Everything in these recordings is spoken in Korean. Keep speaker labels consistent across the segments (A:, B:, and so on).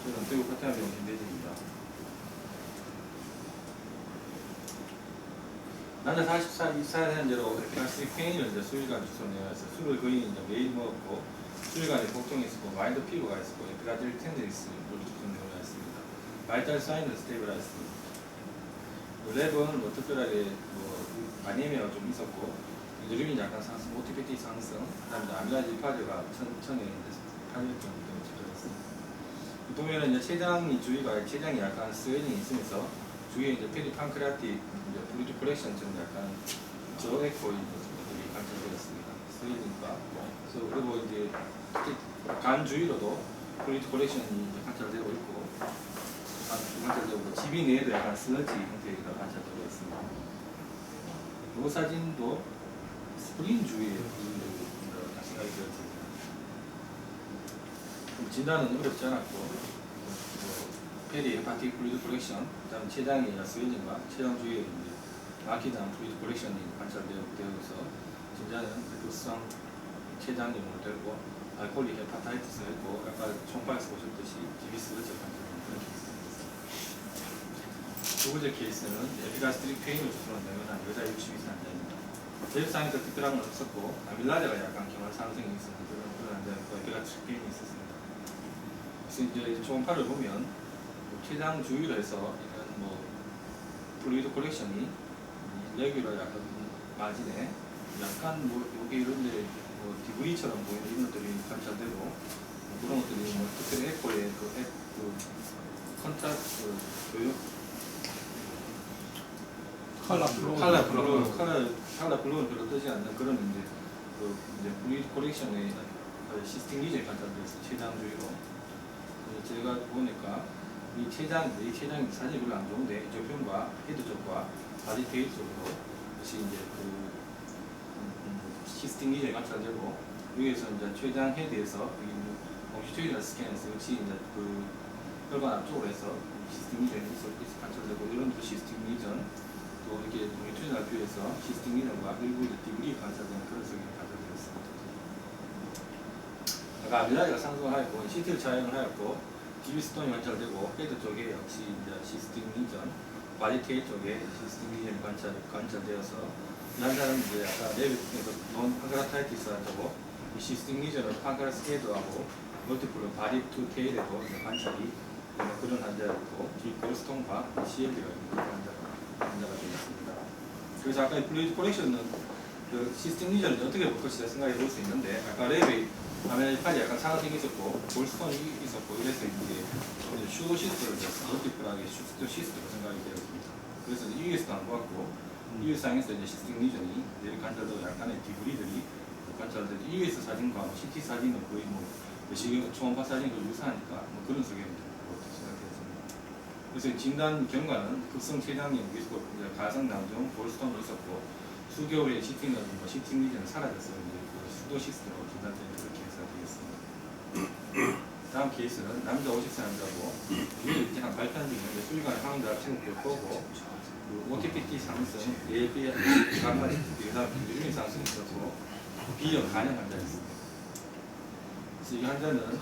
A: 저는 대구 파트너병원 김대진입니다. 남자 44세 현재로 에피가스틱 페인을 이제 수일간 주소내서 술을 거의 이제 매일 먹었고 수일간에 복통이 있었고 마인드 피부가 있었고 에피가딜 텐데리스를 주소내어 있습니다. 바이탈 사인은 스테이블하였습니다. 랩은 뭐 특별하게 뭐 아니미아가 좀 있었고 유리민 약간 상승, 모티피티 상승, 그다음에 아밀라지 파즈가 천에 8일 정도 집중했습니다. 보면은 이제 췌장이 약간 스웨링이 있으면서 주위에 이제 페리판크레아틱 이제 블루투 콜렉션 좀 약간 저액 보이는 것들이 관찰되었습니다. 스웨링과 그리고 이제 특히 간 주위로도 블루투 콜렉션이 이제 관찰되고 있고 지비 내에도 약간 슬러지 형태가 관찰되고 있습니다. 이 사진도 스프린 주위에 생각이 되었습니다. 진단은 어렵지 않았고 페리 헤파틱 플루이드 콜렉션, 그다음 췌장의 스웨링과 췌장 주위에 마키장 플루이드 콜렉션이 관찰되어서 진단은 백극성 췌장염으로 되고 알코올릭 헤파타이티스였고 아까 총파에서 보셨듯이 GB스가 관찰되는 그런 케이스입니다. 두 번째 케이스는 에피가스트릭 페인을 주소한 당연한 여자 62세 환자입니다. 제입상에서 특별한 건 없었고 아밀라제가 약간 경화 상승이 있었는 그런 환자였고 에피가스트릭 페인이 있었습니다. 그래서 이제 초음파를 보면 췌장 주위로 해서 이런 뭐 플루이드 콜렉션이 레귤러 약간 마진에 약간 뭐 여기 이런데 뭐 DV처럼 보이는 이런 것들이 관찰되고 그런 것들이 뭐 특별히 에코의 그 컨트라스트 교육 칼라 블루는 별로 뜨지 않는 그런 이제 플루이드 콜렉션의 시스템 리전이 관찰되어서 췌장 주위로 제가 보니까 이 췌장 사진이 별로 안 좋은데 저편과 헤드 쪽과 바디 테일 쪽으로 역시 이제 그 시스템 리전이 관찰되고 여기에서 이제 췌장 헤드에서 롱지튜디널 스캔에서 역시 이제 그 혈관 앞쪽으로 해서 시스템 리전이 관찰되고 이런 시스템 리전 또 이렇게 롱지튜디널 뷰에서 시스템 리전과 일부 디브리 관찰되는 그런 성이 관찰되었습니다. 아까 아밀라제가 상승하였고 CT를 촬영을 하였고 기비스톤이 관찰되고 헤드 쪽에 역시 이제 시스템 리전, 바디 테일 쪽에 시스템 리전이 관찰되어서 이 환자는 이제 아까 랩에서 논 판크라타이티스 환자고 이 시스템 리전을 판크라스 헤드하고 멀티플로 바디 투 테일에도 관찰이 그런 환자였고 뒷골스톤과 CLB가 있는 그런 환자가 되었습니다. 그래서 아까 이 플루이드 콜렉션은 그 시스템 리전을 어떻게 볼 것이다 생각해 볼 수 있는데 아까 랩이 화면에 팔이 약간 상승이 있었고 볼스톤이 있었고 이래서 이제 슈도 시스트를 멀티플하게 슈도 시스트로 생각이 되었습니다. 그래서 EUS도 안 보았고 EUS상에서 이제 시스템 리전이 내일 관찰되고 약간의 디브리들이 관찰되고 EUS 사진과 CT 사진은 거의 뭐 초음파 사진과 유사하니까 뭐 그런 소견이 들고 생각했습니다. 그래서 진단 경과는 급성 췌장염 있고 가상 남종 볼스톤이 있었고 수개월의 시팅 리전은 사라져서 이제 슈도 시스트로 진단되는 그렇게 되겠습니다. 다음 케이스는 남자 50세 남자고 이게 약간 발판 중인데 수리관의 항자 체급도 보고 OTPT 상승, ALP 감마 유리민 상승이 있었고 B형 간염 환자였습니다. 그래서 이 환자는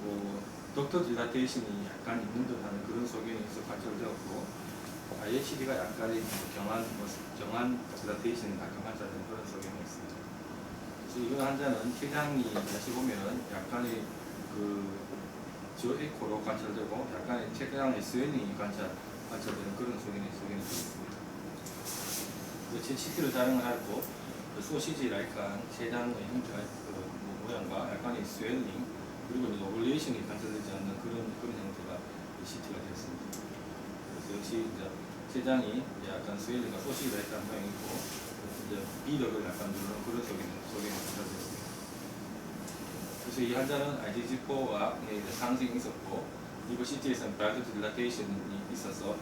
A: 뭐 덕터 딜라테이션이 약간 있는 듯한 그런 소견이 있어 관찰되었고 IHD가 약간의 경한 딜라테이션이 낙감하자는 그런 소견이 있습니다. 이 환자는 췌장이 다시 보면은 약간의 저에코로 관찰되고 약간의 췌장의 스웨링이 관찰되는 그런 소견이 있습니다. 제 CT를 촬영을 하고 소시지 라이크한 췌장의 형태 모양과 약간의 스웨링 그리고 오블레이션이 관찰되지 않는 그런 형태가 CT가 되었습니다. 그래서 역시 이제 췌장이 약간 스웨링과 소시지 라이크한 모양이 있고 비덕을 약간 누르는 그런 소견이 관찰되었습니다. 그래서 이 환자는 IgG4와 상승이 있었고 이거 CT에서는 브라이트 딜라테이션이 있어서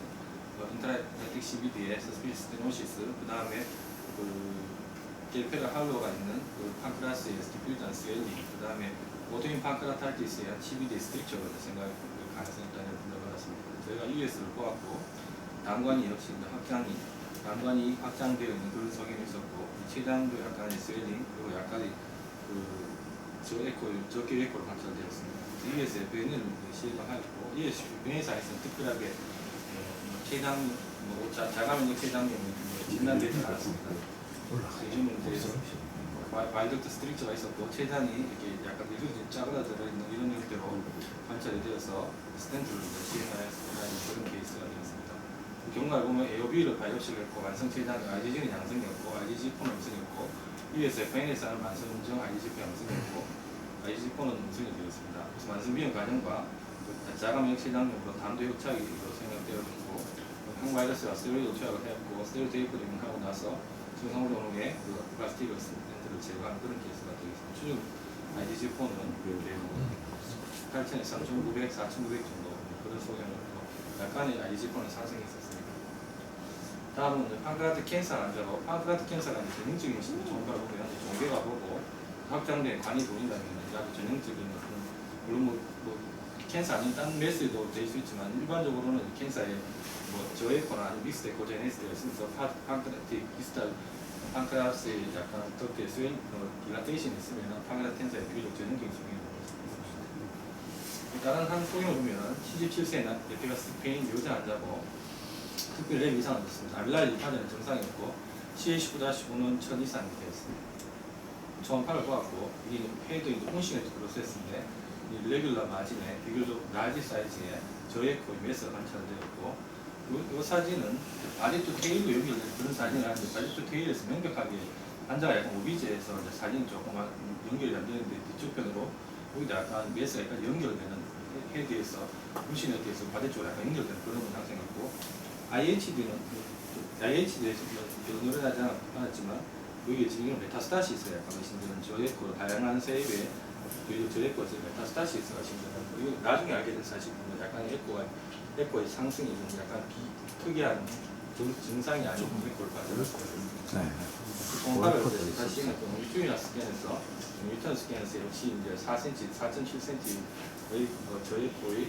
A: 인트라헤틱 CBD에 서스피시스 스테노시스 그 다음에 겔페라 할로가 있는 판크라스의 디퓨전 스웰링 그 다음에 오토인 판크라타이티스의 CBD 스트릭처로 생각할 가능성이 있다는 분석을 받았습니다. 저희가 US를 보았고 당관이 역시 당관이 확장되어 있는 그런 소견이 있었고 췌장도 약간의 스웰링 그리고 약간의 저기 에코로 관찰되었습니다. ESFN을 시행하였고 ESFN에서는 특별하게 폐장 자가면역 폐장염이 진단되지 않았습니다. 요즘은 이제 와일드 스트릭처가 있었고 췌장이 이렇게 약간 일부러 짜그라들어 있는 이런 형태로 관찰이 되어서 스텐트를 시행하였는 그런 케이스가 되었습니다. 경과를 보면 AOB를 발효시켰고 완성 췌장이 IgG는 양성이었고 IgG4는 음성이었고 ESFN에서 하는 만성음정 IgG4 양성이었고 IgG4는 음성이 되었습니다. 그래서 만성비염 간염과 자가면역 췌장염으로 담도 흡착이 생각되었고 항바이러스와 스테로이드 투약을 했고 스테로이드 테이프링을 하고 나서 증상으로 오는 게 플라스틱을 스텐트를 제거한 그런 케이스가 되겠습니다. 추정 IgG4는 8,000에서 3,900, 4,900 정도 그런 소견이었고 약간의 IgG4는 상승이 있었습니다. 다음은 판크라트 캔서 환자로 판크라트 캔서가 전형적인 종가로 보면 종괴가 보고 확장된 관이 보인다면 아주 전형적인 그런 물론 뭐 캔서 아닌 다른 메스도 될 수 있지만 일반적으로는 캔서에 저에코나 아니면 믹스드 에코 제네시스가 있으면서 판크라스에 약간 덕대 스웨인 디라테이션이 있으면 판크라트 캔서의 비교적 전형적인 소견이 다른 한 소견을 보면 77세 에피가 스페인 여자 환자고 특별히 랩 이상은 없습니다. 아밀라이 파전은 정상이었고 CA19-5는 1000 이상이 되었습니다. 초음파를 보았고 이게 헤드 온싱의 프로세스인데 레귤러 마진에 비교적 라지 사이즈의 저에코 메스가 관찰되었고 이 사진은 바디 투 테일로 연결된 그런 사진이 아닌데 바디 투 테일에서 명백하게 환자가 약간 오비지에서 사진이 조금 연결이 안 되는데 뒤쪽 편으로 여기다 약간 메스가 약간 연결되는 헤드에서 무신에 대해서 바디 쪽으로 약간 연결되는 그런 현상이 있고 IHD에서 노련하지 않았지만 여기 지금 메타스타시스가 약간 의심되는 저에코 다양한 세입의 저에코에서 메타스타시스가 의심되는 그리고 나중에 알게 된 사실은 약간 에코의 상승이 약간 특이한 증상이 아닌 에코를 받았습니다. 공파를 다시 유튜브나 스캔에서 유턴 스캔에서 역시 이제 4cm, 4.7cm의 저에코의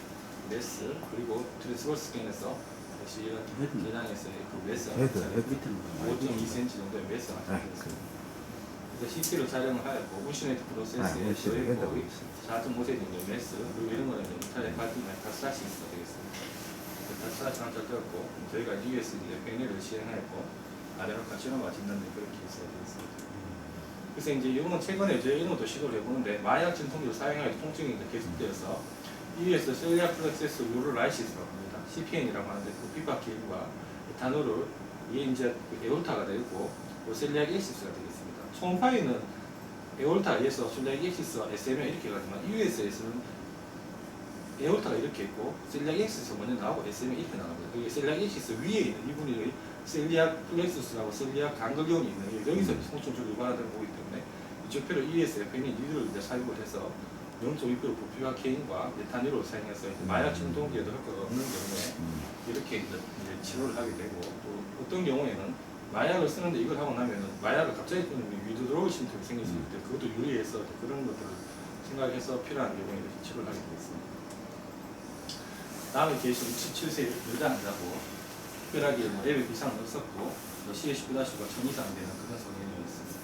A: 메스 그리고 트랜스버스 스캔에서 역시 이런 대장에서의 그 메스가 5.2cm 정도의 메스가 나타났습니다. CT로 촬영을 하였고 우시네트 프로세스의 저에코의 4.5cm 정도의 메스 그리고 이런 거는 인터넷 발전 메타스타시스가 되겠습니다. 메타스타시스 관찰되었고 저희가 US 페니를 시행하였고 아데노카 실험과 진단된 그런 케이스가 되겠습니다. 그래서 이제 이거는 최근에 이런 것도 시도를 해보는데 마약 진통제를 사용하여 통증이 계속되어서 ES 셀리아 플렉세스 유로라이시스라고 합니다. CPN이라고 하는데 그 피파킬과 에탄올을 이게 이제 에올타가 되고 셀리아 액시스가 되겠습니다. 초음파에는 에올타에서 셀리아 액시스와 SM이 이렇게 가지만 EUS에서는 에올타가 이렇게 있고 셀리아 액시스가 먼저 나오고 SM이 이렇게 나갑니다. 여기 셀리아 액시스 위에 있는 이분이 셀리아 플렉스스라고 셀리아 간극염이 있는 여기서 통증을 유발하는 거기 때문에 이쪽 표를 ES, FN이 이들을 이제 사용을 해서 0.2% 부피와 케인과 메탄올을 사용해서 마약 진통제에도 효과가 없는 경우에 이렇게 이제 치료를 하게 되고 또 어떤 경우에는 마약을 쓰는데 이걸 하고 나면은 마약을 갑자기 끊으면 위드로우 심통이 생길 수 있기 때문에 그것도 유리해서 그런 것들을 생각해서 필요한 경우에 이렇게 치료를 하게 되겠습니다. 다음에 계신 67세 여자 환자고 특별하게 랩의 비상은 없었고 CA19-5가 1000 이상 되는 그런 소견이었습니다.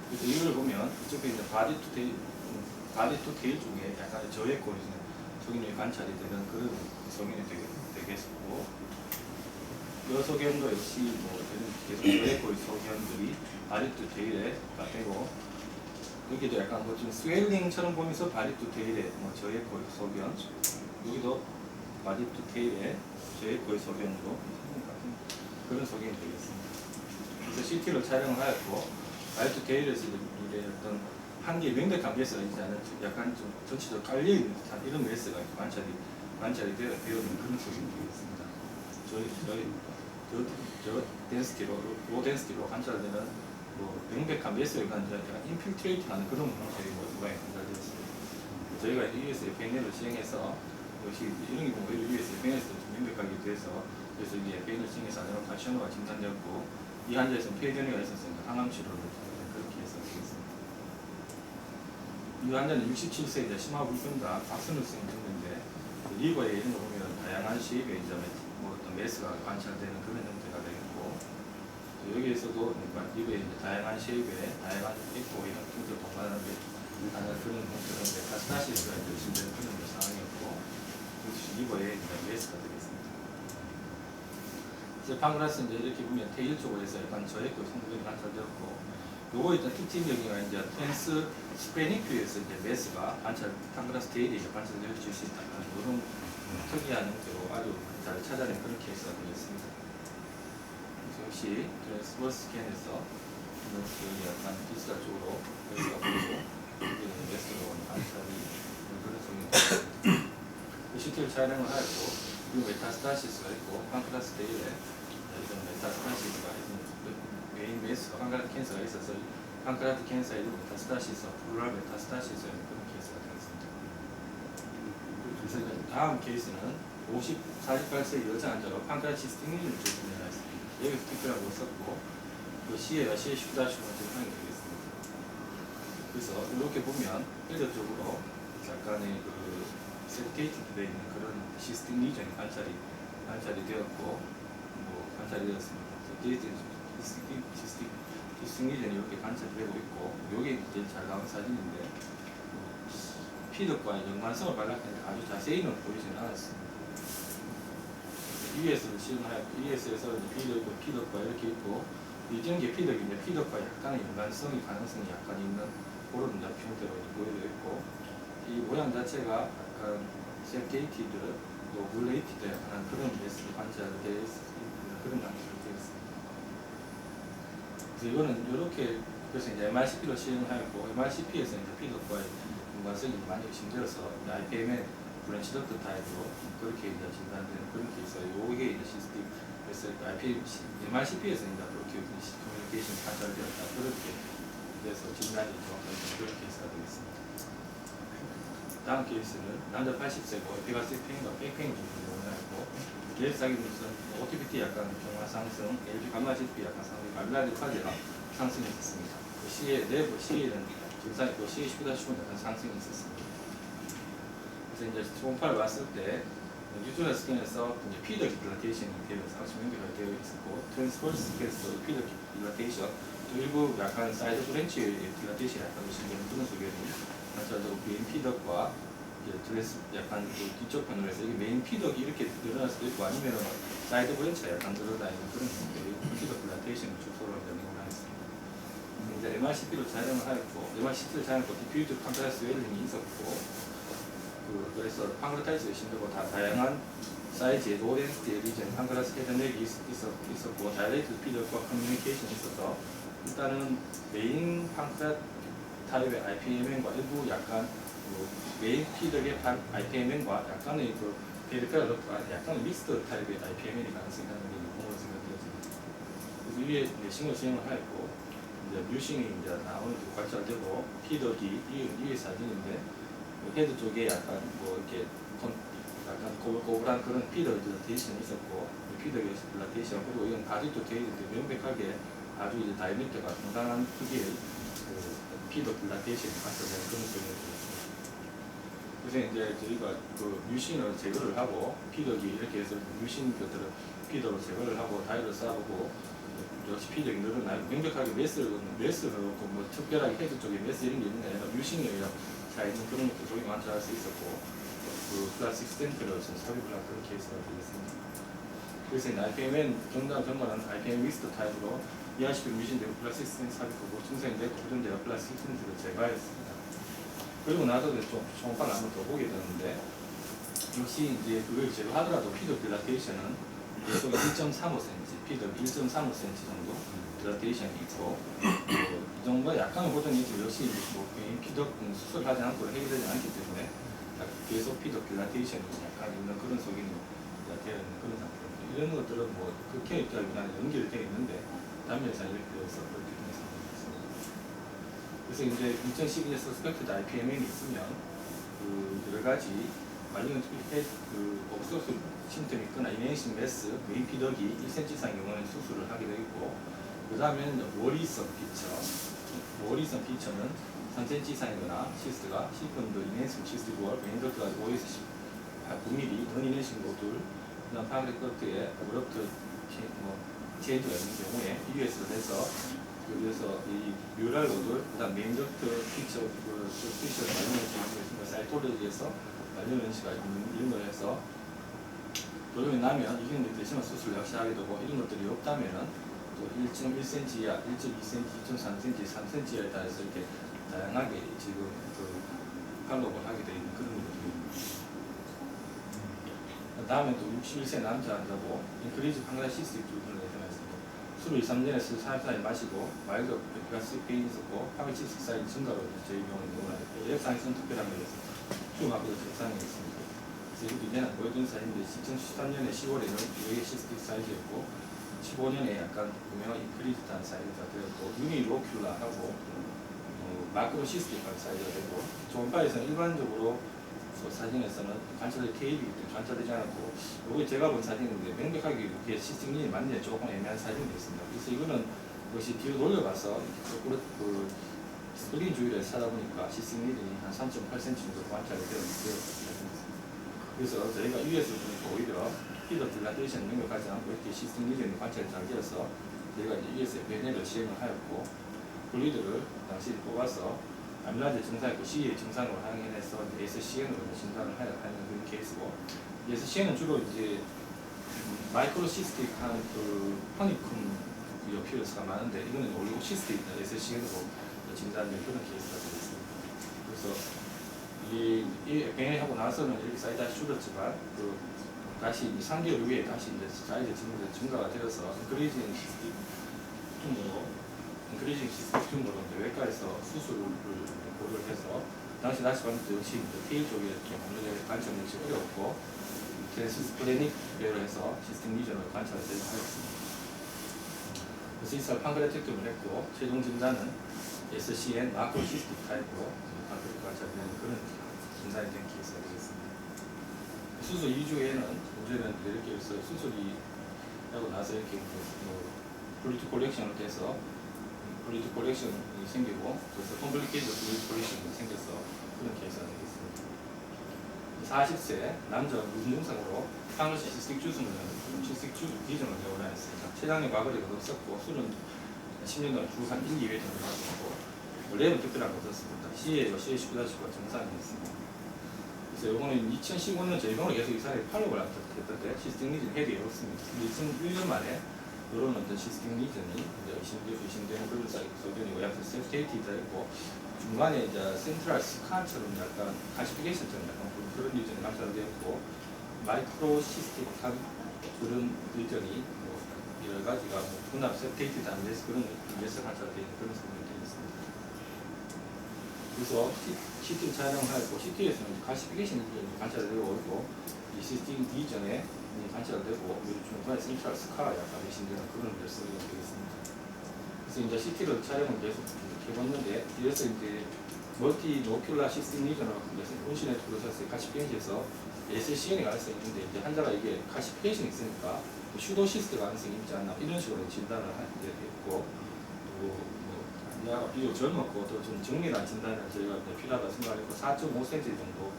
A: 그래서 이걸 보면 이쪽에 이제 바디 투 테일 중에 약간 저에코 소견이 관찰이 되는 그런 소견이 되겠고 이 소견도 역시 계속 저에코의 소견들이 바디 투 테일에 되고 여기도 약간 좀 스웰링처럼 보면서 바디 투 테일에 저에코의 소견 여기도 바디 투 테일에 저에코의 소견으로 그런 소견이 되겠습니다. 그래서 CT를 촬영을 하였고 바디 투 테일에서 이제 어떤 한 개의 명백한 메스가 있지 않은 약간 좀 전체적으로 깔려있는 이런 메스가 관찰이 되어 있는 그런 소견이 되겠습니다. 저 덴시티로, 로 덴시티로 관찰되는 명백한 메스를 약간 인필트레이트하는 그런 형태의 모양이 관찰되었습니다. 저희가 ES-FNL을 시행해서 역시 이런 게 보면 ES-FNL에서 좀 명백하게 돼서 그래서 이제 FNL 시행해서 아데노카시노가 진단되었고 이 환자에서는 폐변이가 있었으니까 항암 치료를 그렇게 해서 되겠습니다. 이 환자는 67세 이제 심화불균과 박스누스인 정도인데 리버에 이런 거 보면 다양한 시입에 이제 어떤 메스가 관찰되는 그런 형태가 되겠고 여기에서도 그러니까 리버에 이제 다양한 시입에 다양한 에코 이런 형태를 동반하는데 하는 그런 메타스타시스가 이제 의심되는 그런 상황이었고, 리버의 메스가 되겠습니다. 이제 판그라스 이제 이렇게 보면 테일 쪽으로 해서 약간 저액도 성분이 관찰되었고, 요거 일단 특징적인 건 이제 트랜스 스페닉뷰에서 이제 메스가 판그라스 테일이 이제 관찰될 수 있다는 이런 특이한 형태로 아주 잘 찾아낸 그런 케이스가 되겠습니다. 그래서 역시 트랜스버스 스캔에서 여기 약간 디지털 쪽으로 여기가 보이고 여기는 메스로 관찰이 그런 성이 CT를 촬영을 하였고, 그리고 메타스타시스가 있고, 판크라스 테일에 이런 메타스타시스가 있는 메인 메스가 판크라스 캔서가 있어서 판크라스 캔서에 이런 메타스타시스, 플루랄 메타스타시스의 그런 케이스가 되겠습니다. 그래서 다음 케이스는 48세 여자 환자로 판크라스 스팅리를 진행하였습니다. 여기서 특별하고 썼고, 그 C에가 C의 19-1을 진행하게 되겠습니다. 그래서 이렇게 보면 일반적으로 약간의 세디케이티드 되어 있는 그런 시스템 리전이 관찰이 되었고, 관찰이 되었습니다. 시스템 리전이 이렇게 관찰되고 있고, 이게 제일 잘 나온 사진인데, 피덕과 연관성을 발견했는데 아주 자세히는 보이지는 않았습니다. ES를 시연하였고, ES에서 피덕과 이렇게 있고, 이런 게 피덕인데, 피덕과 약간의 연관성이 가능성이 약간 있는 그런 형태로 보여져 있고, 이 모양 자체가 약간 셀게이티드, 몰레이티드 하는 그런 메스를 관찰되어 있는 그런 장치로 되어 있습니다. 그래서 이거는 이렇게 그래서 이제 MRCP로 시행하였고, MRCP에서 이제 피덕과의 연관성이 많이 의심되어서 IPM의 브랜치 덕트 타입으로 그렇게 이제 진단되는 그런 케이스예요. 이게 이제 시스템 그래서 MRCP에서 이제 그렇게 커뮤니케이션 관찰되었다 그렇게 그래서 진단이 정확한 그런 케이스가 되겠습니다. 다음 케이스는 남자 80세고 에피가스페인과 백페인 정도를 하고 계획사기 무슨 OTPT 약간 경화 상승, LP 감마 GP 약간 상승, 말라리까지가 상승이 있었습니다. C의 내부 C에는 증상이 있고 C의 19-10은 약간 상승이 있었습니다. 그래서 이제 초음파를 봤을 때 뉴트럴 스캔에서 이제 피더 디라테이션이 되면서 상승 연결이 되어 있었고, 트랜스버스 스캔에서 피더 디라테이션 또 일부 약간 사이드 브랜치의 디라테이션이 약간 의심되는 그런 소견이 관찰되고, 메인 피덕과 드레스 약간 뒤쪽 편으로 해서 여기 메인 피덕이 이렇게 늘어날 수도 있고, 아니면 사이드 브랜치가 약간 늘어다니는 그런 형태의 피덕 디라테이션을 주소로 연구를 하였습니다. 이제 MRCP로 촬영을 하였고, MRCP를 촬영했고, 디퓨즈 판크라스 웰링이 있었고, 그래서 판크라타이스가 심되고 다양한 사이즈의 로덴스티의 리전 판크라스 헤드넥이 있었고, 다이렉트 피덕과 커뮤니케이션이 있어서 일단은 메인 판크라스 타입의 IPMN과 일부 약간 메인 피덕의 IPMN과 약간의 페리페럴 약간의 믹스드 타입의 IPMN이 가능성이 있다는 게 공으로 생각되어집니다. 그래서 위에 내싱을 시행을 하였고, 이제 뮤싱이 이제 나오는 게 관찰되고, 피덕이 이 사진인데 헤드 쪽에 약간 이렇게 약간 고불고불한 그런 피덕 디라테이션이 있었고, 피덕의 디라테이션 그리고 이건 바디도 되어 있는데 명백하게 아주 이제 다이렉트가 상당한 크기의 피덕 디라테이션이 관찰되는 그런 소리가 되었습니다. 그래서 이제 저희가 뮤신을 제거를 하고, 피덕이 이렇게 해서 뮤신 것들을 피덕을 제거를 하고 다이를 쌓아보고, 역시 피덕이 늘어나고, 명백하게 메스를 넣고 특별하게 헤드 쪽에 메스 이런 게 있는 게 아니라 뮤신이 차 있는 그런 것도 저희 관찰할 수 있었고, 플라스틱 스탬프를 삽입을 한 그런 케이스가 되겠습니다. 그래서 이제 IPMN 정말은 IPM 믹스드 타입으로 ERCP 뮤신되고 플라스틱 스탬프 삽입하고 증상인데 고정되어 플라스틱 스탬프를 제거하였습니다. 그리고 나서 초음파를 한번 더 보게 되는데, 역시 이제 그걸 제거하더라도 피덕 디라테이션은 계속 1.35cm, 피덕 1.35cm 정도 디라테이션이 있고, 이 정도 약간의 보정이 있지만 역시 피덕 수술하지 않고 해결되지 않기 때문에 계속 피덕 디라테이션이 약간 있는 그런 속인이 되어 있는 그런 상태입니다. 이런 것들은 극히 연결되어 있는데 단면에서 이렇게 되어서 그렇게 되는 상황이었습니다. 그래서 이제 2012년 서스펙트드 IPMN이 있으면 여러 가지 말리는 옥소스 심점이 있거나 이내식 메스, 메인 피덕이 1cm 이상 경우에는 수술을 하게 되고, 그 다음에는 워리성 피처는 3cm 이상이거나 시스트가 시펀드 이내식 시스트 9월, 메인 덕트가 5에서 9mm, 넌 이내식 모듈, 그 다음 파그렉 덕트에 어브럽트 체인지가 있는 경우에 EUS를 해서 그래서 이 뮤랄 로드, 그다음 메인덕트 피처 피처 관련 연습이 있습니다. 사이토로지에서 관련 연습가 이런 걸 해서 도움이 나면 이런 것들이 심한 수술 역시 하게 되고 이런 것들이 없다면은 또 1.1cm 이하, 1.2cm, 2.3cm, 3cm에 따라서 이렇게 다양하게 지금 그 팔로우를 하게 되어 있는 그런 것들입니다. 다음에 또 61세 남자 환자고 인크리즈 판그라시스틱 부분을 나타났습니다. 술을 2, 3년에서 4일 사이 마시고 마일드 에피가스 페인이 있었고 파미치스 사이즈 증가로 저희 경우는 예약상에서는 특별한 거에서 수음하고도 적상이 있습니다. 그래서 이것도 이제는 보여준 사진인데 2013년에 10월에 유에시스틱 사이즈였고 15년에 약간 유명한 인크리즈한 사이즈가 되었고 유니로큘라하고 마크로시스틱한 사이즈가 되고 조은파에서는 일반적으로 사진에서는 관찰의 테이프이기 때문에 관찰되지 않았고 이게 제가 본 사진인데 명백하게 이렇게 시스템이 맞는데 조금 애매한 사진이 있습니다. 그래서 이거는 역시 뒤로 돌려가서 거꾸로 그 스크린 주위를 찾아보니까 시스템이 한 3.8cm 정도 관찰이 되었습니다. 그래서 저희가 위에서 보니까 오히려 피더 딜라테이션 능력하지 않고 이렇게 시스템 리전이 관찰이 잘 되어서 저희가 이제 위에서 베네를 시행을 하였고 분리들을 당시 뽑아서 아밀라제 증상이고 CA 증상으로 항해해서 SCN으로 진단을 하는 그런 케이스고 SCN은 주로 이제 마이크로시스틱한 그 허니콤 어피어스가 많은데 이거는 올리고시스틱 SCN으로 진단된 그런 케이스가 되겠습니다. 그래서 이 병행하고 나서는 이렇게 사이즈 다시 줄었지만 그 다시 3개월 후에 다시 이제 사이즈 증가가 되어서 인크리징 시스템 tumor로 외과에서 수술을 고려를 해서 당시 다시 봤을 때 역시 테일 쪽에 좀 어느 정도 관찰이 어렵고 트랜스플래닉을 해서 시스템 리전을 관찰을 하였습니다. 그래서 이사 판크레텍tom을 했고 최종 진단은 SCN 마크로시스틱 타입으로 관찰되는 그런 진단이 된 케이스가 되겠습니다. 수술 2주에는 문제는 이렇게 해서 수술이 하고 나서 이렇게 블루투 콜렉션을 돼서 블루투 콜렉션이 생기고 그래서 컴플리케이션 블루투 콜렉션이 생겨서 그런 케이스가 되겠습니다. 40세 남자 무슨 증상으로 판그라시스틱 주스는 시스틱 디전을 내원하였습니다. 췌장의 과거리가 없었고 술은 10년 동안 주 한 1, 2회 정도 마셨고 랩은 특별한 거 없었습니다. CA19-9가 정상이었습니다. 그래서 이거는 2015년 저희 병원에 계속 이 사람이 팔로우를 했던데 시스템 리전 해결이 없습니다. 2001년 만에 이런 어떤 시스템 리전이 의심되는 그런 소견이고 약간 센스테이티가 있고 중간에 이제 센트럴 스칸처럼 약간 가시피케이션처럼 약간 그런 리전이 관찰되었고 마이크로시스틱한 그런 리전이 여러 가지가 분합 센테이티도 안 돼서 그런 리전에서 관찰되는 그런 소견이 되었습니다. 그래서 CT 촬영하였고 CT에서는 가시피케이션 리전이 관찰되고 있고 이 시스템 리전에 관찰되고 중간에 센트럴 스카가 약간 의심되는 그런 결석이 되겠습니다. 그래서 이제 CT를 촬영을 계속 해봤는데 이래서 이제 멀티 노큘라 시스템 리전으로 온실에 들어서서 가시피케이션에서 SCN이 가능성이 있는데 이제 환자가 이게 가시피케이션이 있으니까 슈도시스트 가능성이 있지 않나 이런 식으로 진단을 했고 환자가 비교적 젊었고 또 좀 정밀한 진단을 저희가 필요하다 생각했고 4.5cm 정도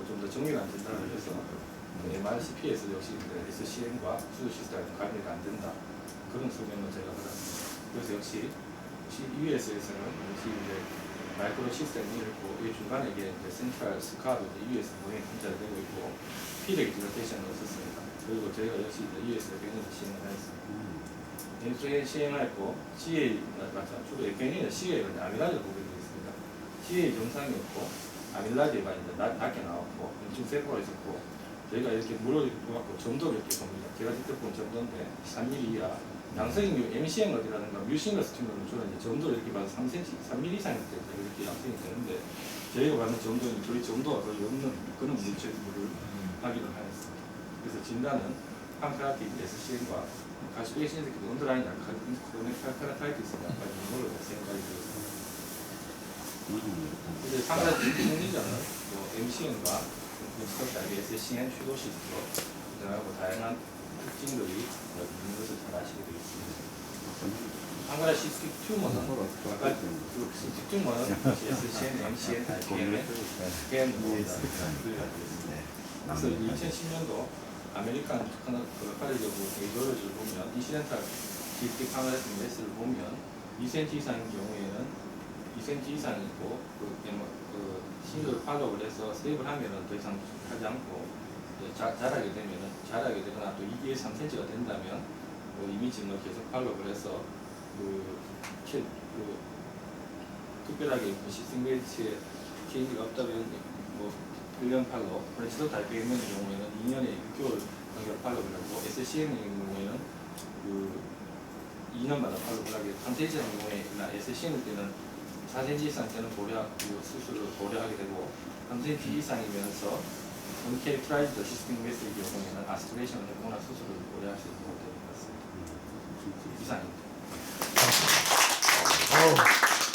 A: 좀 더 정밀한 진단을 해서 MRCP에서 역시 SCN과 수술 시스템이 관리가 안 된다. 그런 소견을 제가 받았습니다. 그래서 역시 US에서는 역시 이제 마이크로 시스템이 있고 이 중간에 이게 센트럴 스카도 US 모양이 관찰되고 있고 피드백 디저테이션을 썼습니다. 그리고 저희가 역시 US에 병원에서 시행을 하였습니다. 시행하였고 CA 주로 병원에는 CA가 아밀라제를 보게 되어 있습니다. CA 정상이었고 아밀라제가 이제 낮게 나왔고 인중 세포가 있었고 저희가 이렇게 물을 놓고 점도를 이렇게 봅니다. 제가 직접 본 점도인데 3mm 이하 양성인 MCM 어디라든가 뮤싱거스 튜머는 주로 이제 점도를 이렇게 봐서 3cm, 3mm 이상일 때 이렇게 양성이 되는데 저희가 받는 점도는 거의 점도가 거의 없는 그런 물질을 확인을 하였습니다. 그래서 진단은 판크라틱 SCN과 가시피케이션 이렇게 언더라인 약간 크로닉 판크라타이티스가 약간 이런 걸로 생각이 되었습니다. 그래서 판크라틱 리전은 MCM과 SCN 슈도시스로 등하고 다양한 특징들이 있는 것을 잘 아시게 되겠습니다. 판크라시스틱 튜머는 아까 시스틱 튜머는 SCN, MCN, IPM의 스캔입니다. 그래서 2010년도 아메리칸 칼리지 오브 레디올로지를 보면 인시덴탈 시스틱 판크라시스 메스를 보면 2cm 이상인 경우에는 2cm 이상이고 그 신호를 팔로우를 해서 세이브를 하면은 더 이상 하지 않고 자라게 되거나 또 2에 3cm가 된다면 이미징을 계속 팔로우를 해서 특별하게 시스템 웨이트에 체인지가 없다면 1년 팔로우, 프레시도 타입에 있는 경우에는 2년에 6개월 간격을 팔로우를 하고 SCN의 경우에는 2년마다 팔로우를 하게 3cm 같은 경우에나 SCN 때는 4cm 이상 때는 수술을 고려하게 되고 3cm 이상이면서 uncharacterized 시스템 웨이트의 경우에는 아스피레이션을 해보거나 수술을 고려할 수 있도록 되어 있습니다. 이상입니다.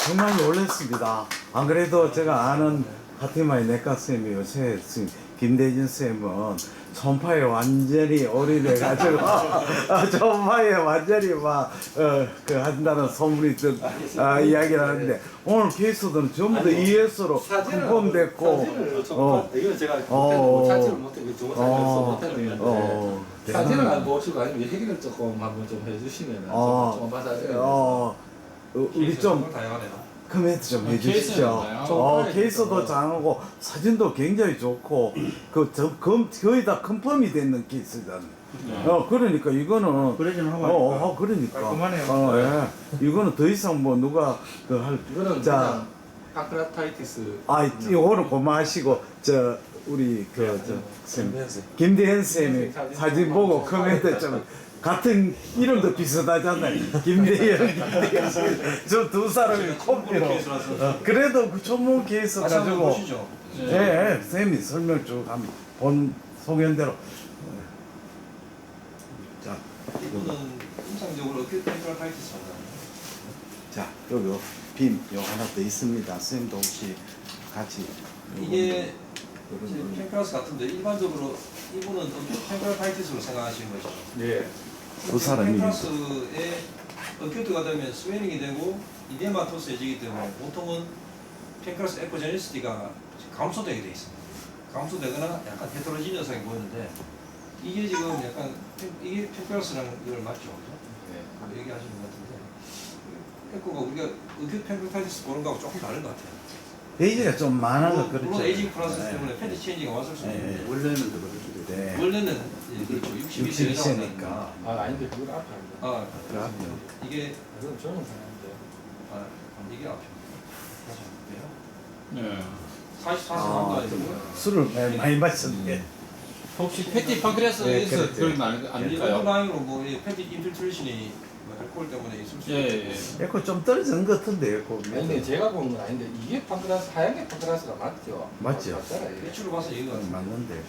B: 정말 놀랐습니다. 안 그래도 제가 아는 파티마의 내과 쌤이 요새 김대진 쌤은 전파에 완전히 올인해가지고 전파에 완전히 한다는 소문이 이야기를 하는데 오늘 케이스들은 전부 다 ES로 컨펌됐고
A: 이건 제가 자체를 못했는데 좋은 사진을 못했는데 사진을 안 보시고 아니면 얘기를 조금 한번 좀 해주시면 좀 받아줘요.
B: 우리 좀 코멘트 좀 해주시죠. 케이스도 장하고 사진도 굉장히 좋고 거의 다 컨펌이 되는 케이스잖아. 그러니까 이거는 그러니까
C: 깔끔하네요.
B: 이거는 더 이상 누가
A: 이거는 그냥 파크라타이티스.
B: 이거는 고마하시고 우리 김대현 쌤이 사진 보고 코멘트 좀. 같은 이름도 비슷하잖아요. 김대현, 저 두 사람이 콤비로. 그래도 그 전문 케이스 가지고. 네, 쌤이 설명 쭉 하면 본 소견대로. 자,
C: 이거는 임상적으로 어깨 펜크라타이티스입니다.
B: 자, 여기 빔 요 하나 더 있습니다. 쌤도 혹시 같이.
C: 이게 펜크라스 같은데 일반적으로 이분은 펜크라타이티스로 생각하시는 거죠.
A: 네.
B: 두 사람이.
C: 펜크라스에 어큐트가 되면 스웨링이 되고 이데마토스해지기 때문에 보통은 펜크라스 에코제니시티가 감소되게 돼 있습니다. 감소되거나 약간 헤테로지니어스하게 보이는데 이게 지금 약간 이게 펜크라스라는 이걸 맞죠, 그죠? 네. 얘기하시는 것 같은데 에코가 우리가 어큐트 펜크라타이티스 보는 거하고 조금 다른 것 같아요.
B: 에이지가 좀 많은 거 그렇죠.
C: 물론 에이징 프로세스 때문에 패드 체인지가 왔을 수 있는데
D: 원래는 더 그럴 수도 있고.
B: 네.
C: 원래는 그렇죠. 62세
B: 이세니까.
A: 아닌데 그건 앞에 아닙니다.
C: 이게
A: 그건 저는 생각하는데.
C: 이게 앞에.
D: 네.
C: 44도 아니고.
B: 술을 많이 마셨네.
D: 혹시 패티 판크레아스에서
B: 그렇죠.
D: 그런 거 아닐까요?
C: 온라인으로 뭐 패드 인필트레이션이 알코올 때문에 있을 수
D: 예.
B: 에코 좀 떨어지는 것 같은데 에코.
A: 근데 제가 보는 건 아닌데 이게 판크라스 하얀 게 판크라스가 맞죠?
B: 맞죠.
A: 맞잖아요. 이게.
C: 배추로 봐서 이거 같은데.
B: 맞는데.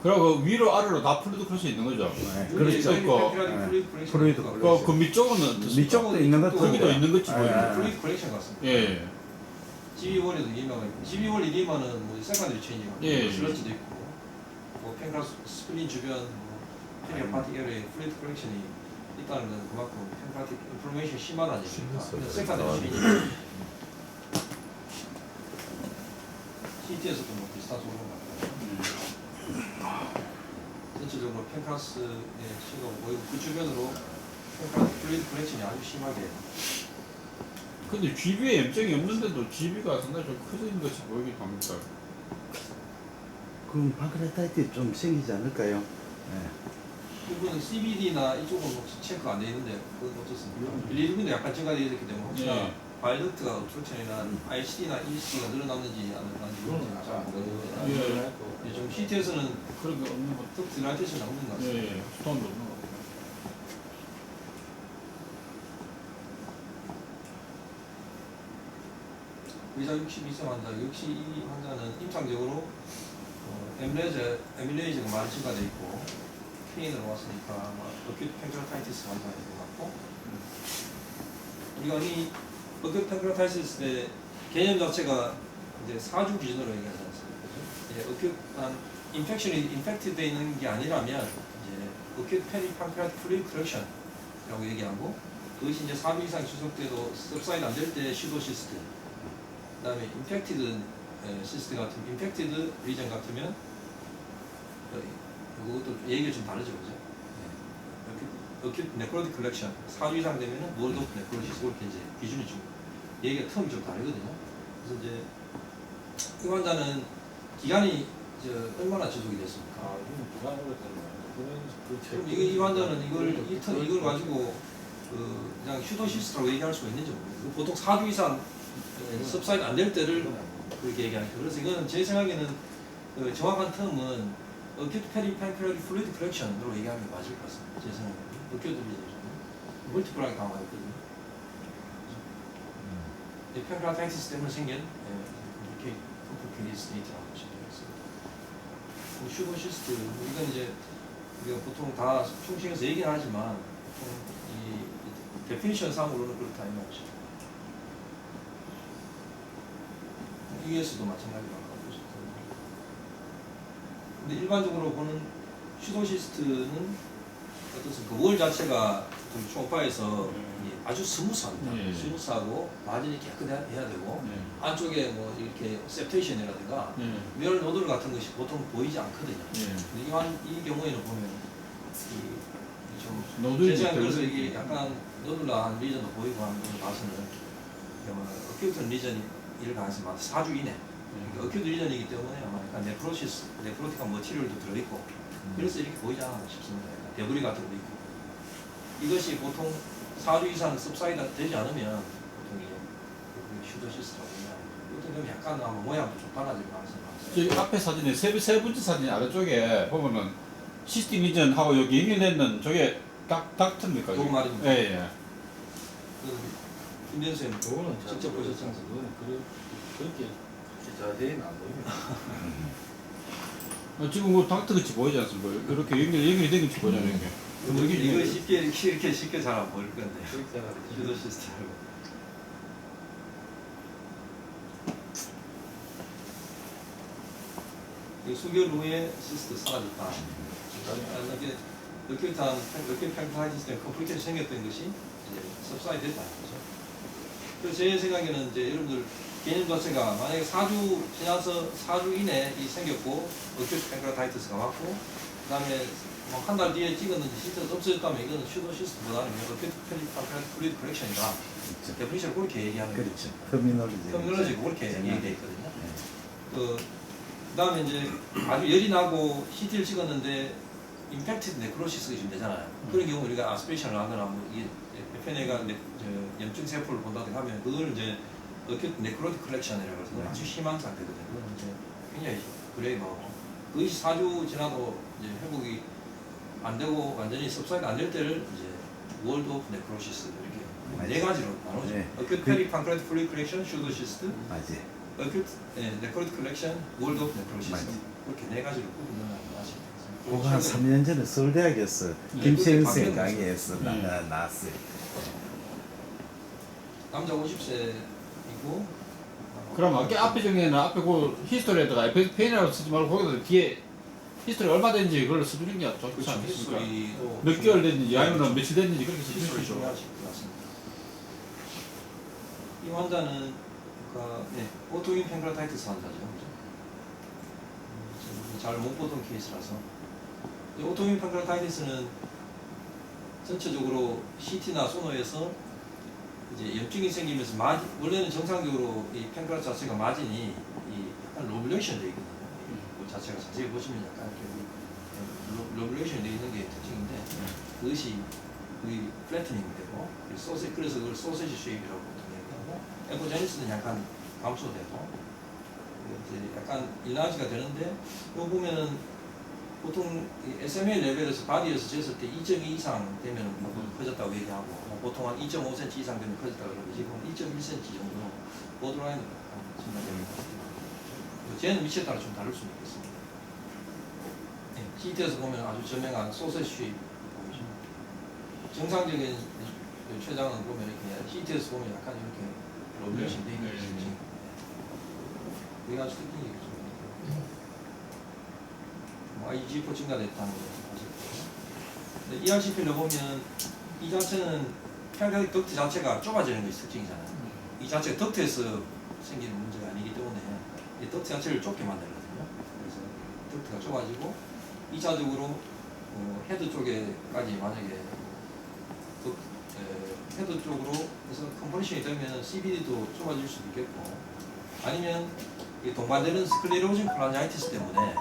D: 그리고 위로 아래로 다 플루도 클 수 있는 거죠.
B: 네,
D: 그렇죠.
B: 프루이드
D: 그 밑쪽은 어떻습니까?
B: 밑쪽도 있는 것 같은데.
D: 거기도 있는 것이
B: 네.
D: 보여요.
C: 프루이드 컬렉션 같습니다.
D: 예.
C: GB월에도 이마가 있고 GB월 이마는 뭐 세컨드리 체인지가
D: 예.
C: 슬러지도 있고 뭐 펜크라스 스플린 주변 페리어 파티 에어에 프루이드 컬렉션이 있다는 건 그만큼 펜크라틱 인플로메이션 심하다는 얘기입니다. 세컨드리 체인지 CT에서도 뭐 비슷한 소리인 것 같아요. 전체적으로 펜크라스의 시가 보이고 그 주변으로 펜크라틱 프루이드 컬렉션이 아주 심하게
D: 근데 GB에 염증이 없는데도 GB가 상당히 좀 커진 것이 보이긴 합니다.
B: 그럼 판크레타이티스 좀 생기지 않을까요? 네.
C: 이분은 CBD나 이쪽은 혹시 체크 안 돼 있는데 그건 어떻습니까? 빌리루빈도 약간 증가되어 있기 때문에 혹시나
D: 예.
C: 바이덕트가 obstruction이나 ICD나 ECD가 늘어났는지 안 늘어났는지
A: 그건
C: 그건 잘 모르겠는데
D: 예.
C: 좀 CT에서는
D: 그런 게 없는 것
C: 턱 딜라이테이션이 없는 것 같습니다.
D: 예. 스톤도 없는 것 같아요.
C: 의자 62세 환자, 역시 이 환자는 임상적으로 에밀레이즈가 많이 증가되어 있고 케인으로 왔으니까 아마 어큐트 펜크라타이티스 환자인 것 같고 우리가 이 어큐트 펜크라타이티스의 개념 자체가 이제 4주 기준으로 얘기하지 않습니까? 이제 어큐트한 인펙션이 인펙트 되어 있는 게 아니라면 이제 어큐트 페리판크라틱 플루이드 컬렉션이라고 얘기하고 그것이 이제 4주 이상 지속돼도 subside 안 될 때 시도시스트 그다음에 인펙티드 시스템 같은 인펙티드 리전 같으면 그것도 얘기가 좀 다르죠, 그죠? 어큐트 네크로틱 컬렉션 4주 이상 되면은 월드 오브 네크로시스 그렇게 이제 기준이 좀 얘기가 텀이 좀 다르거든요. 그래서 이제 이 환자는 기간이 얼마나 지속이 됐습니까?
A: 아, 이건 불안으로 되는 거예요.
C: 그럼 이 환자는 이걸 가지고 그냥 휴도시스라고 얘기할 수가 있는지 모르겠어요. 보통 4주 이상 섭사이드 안 될 때를 그렇게 얘기하니까. 그래서 이거는 제 생각에는 정확한 텀은 어큐트 페리팬크레틱 플루이드 컬렉션으로 얘기하는 게 맞을 것 같습니다. 제 생각에는. 어큐트들이 멀티플하게 강화했거든요. 팬크라타이티스 때문에 생긴 이렇게 컴플리케이티드 스테이트라고 보시면 되겠습니다. 슈도시스트 이건 이제 우리가 보통 다 총칭해서 얘기는 하지만 보통 이 데피니션 상으로는 그렇다 이 말이죠. ES도 마찬가지로 아까 보셨던. 근데 일반적으로 보는 슈도시스트는 어떻습니까? 월 자체가 초음파에서 아주 스무스합니다.
D: 네.
C: 스무스하고 마진이 깨끗해야 되고
D: 네.
C: 안쪽에 뭐 이렇게 셉테이션이라든가
D: 네.
C: 멸 노들 같은 것이 보통 보이지 않거든요.
D: 네.
C: 근데 이 경우에는 보면 좀
D: 노들이
C: 제가 그래서
D: 별로-
C: 이게 약간 노들한 리전도 보이고 하는 걸 봐서는 어큐트 리전이 일 가능성이 많다. 4주 이내. 그러니까 어큐트 리전이기 때문에 아마 약간 네프로틱한 머티리얼도 들어있고 그래서 이렇게 보이지 않나 싶습니다. 약간 데브리 같은 것도 있고 이것이 보통 4주 이상 섭사이드 되지 않으면 보통 이제 슈더시스라고 얘기하는 어떤 좀 약간 아마 모양도 좀 달라질 가능성이 많습니다.
D: 저기 앞에 사진에 세 번째 사진 아래쪽에 보면은 시스템 이전하고 여기 연결되는 저게 닥터입니까?
C: 요거 말입니다.
D: 예, 예.
C: 김대현 선생님
A: 그거는
C: 직접 보셨잖아요.
A: 그거는 그렇게 자세히는 안 보입니다.
D: 지금 뭐 닥터 같이 보이지 않습니까? 이렇게 연결이 된 것이 보이잖아요, 이게. 근데
C: 이거
D: 이게
C: 이렇게 쉽게 잘 안 보일 건데
A: 그렇게 생각하죠.
C: 슈더시스트라고. 이 수개월 후에 시스트 사라졌다. 이게 어큐트 팬크라이티스 때문에 컴플리케이션 생겼던 것이 이제 섭사이드 됐다는 거죠. 그래서 제 생각에는 이제 여러분들 개념 자체가 만약에 4주 지나서 4주 이내에 생겼고 어큐트 팬크라이티스가 왔고 그 다음에 뭐 한 달 뒤에 찍었는데 시스트가 없어졌다면 이거는 슈도시스트보다는 어큐트 팬크라이티스 플루이드 컬렉션이다. 데피니션을 그렇게 얘기하는 거죠.
B: 그렇죠. 터미널리지.
C: 터미널로지가 그렇게
B: 네.
C: 얘기되어 있거든요. 그다음에 이제 아주 열이 나고 CT를 찍었는데 임팩티드 네크로시스가 좀 되잖아요. 그런 경우 우리가 아스피레이션을 하거나 뭐 이게 FNA가 염증 세포를 본다든가 하면 그걸 이제 어큐트 네크로틱 컬렉션이라고 해서 그건 아주 심한 상태거든요. 그건 이제 굉장히 그레이브하고 그것이 4주 지나도 이제 회복이 안 되고 완전히 섭사가 안 될 때를 이제 월드 오브 네크로시스 이렇게 네 가지로 나누죠.
B: 네.
C: 어큐트 페리 판크레틱 플루이드 컬렉션, 슈도시스트,
B: 맞지.
C: 어큐트 네크로틱 컬렉션, 월드 오브 네크로시스
B: 맞지.
C: 그렇게 네 가지로 구분을 하시면
B: 그거 한 3년 전에 서울대학에서
C: 네,
B: 김채영
C: 그렇게
B: 쌤
C: 바뀌었어요.
B: 강의에서
D: 네.
B: 나왔어요.
C: 남자 50세이고
D: 그럼 아까 앞에 정에는 앞에 그 히스토리에다가 페인이라고 쓰지 말고 거기다 뒤에 히스토리 얼마 됐는지 그걸 써주는 게 좋지
C: 그렇죠.
D: 않습니까?
C: 히스토리도
D: 몇 개월 됐는지 아니면
C: 그렇죠.
D: 며칠 됐는지 그렇게 써주는
C: 히스토리
D: 게 좋죠.
C: 중요하실 것 같습니다. 이 환자는 그러니까 오토인 팬크라타이티스 환자죠. 잘 못 보던 케이스라서 이 오토인 팬크라타이티스는 전체적으로 CT나 소노에서 이제 염증이 생기면서 원래는 정상적으로 이 팬크라스 자체가 마진이 약간 로뷸레이션 되어 있거든요. 그 자체가 자세히 보시면 약간 이렇게 로뷸레이션 되어 있는 게 특징인데 그것이 거의 플래트닝이 되고 그래서 그걸 소세지 쉐입이라고 보통 얘기하고 에코제니스는 약간 감소되고 이제 약간 인라지가 되는데 이거 보면은 보통 SMA 레벨에서 바디에서 쟀을 때 2.2 이상 되면 커졌다고 얘기하고 보통 한 2.5cm 이상 되면 커졌다고 그러고 지금 1.1cm 정도 보드라인으로 증가됩니다. 쟤는 위치에 따라 좀 다를 수는 있겠습니다. CT에서 보면 아주 저명한 소세지 쉐입 보이죠. 정상적인 췌장은 보면 이렇게 CT에서 보면 약간 이렇게 로뷸레이션 되어 있는
D: 네, 네,
C: 특징.
D: 네.
C: 이게 아주 특징이겠죠. IgF 증가됐다는 거 아실 거예요. ERCP를 보면 이 자체는 팬크라틱 덕트 자체가 좁아지는 것이 특징이잖아요. 이 자체가 덕트에서 생기는 문제가 아니기 때문에 이 덕트 자체를 좁게 만들거든요. 그래서 덕트가 좁아지고 2차적으로 헤드 쪽에까지 만약에 헤드 쪽으로 해서 컴프레션이 되면 CBD도 좁아질 수도 있겠고, 아니면 이 동반되는 스클레로징 플라니아이티스 때문에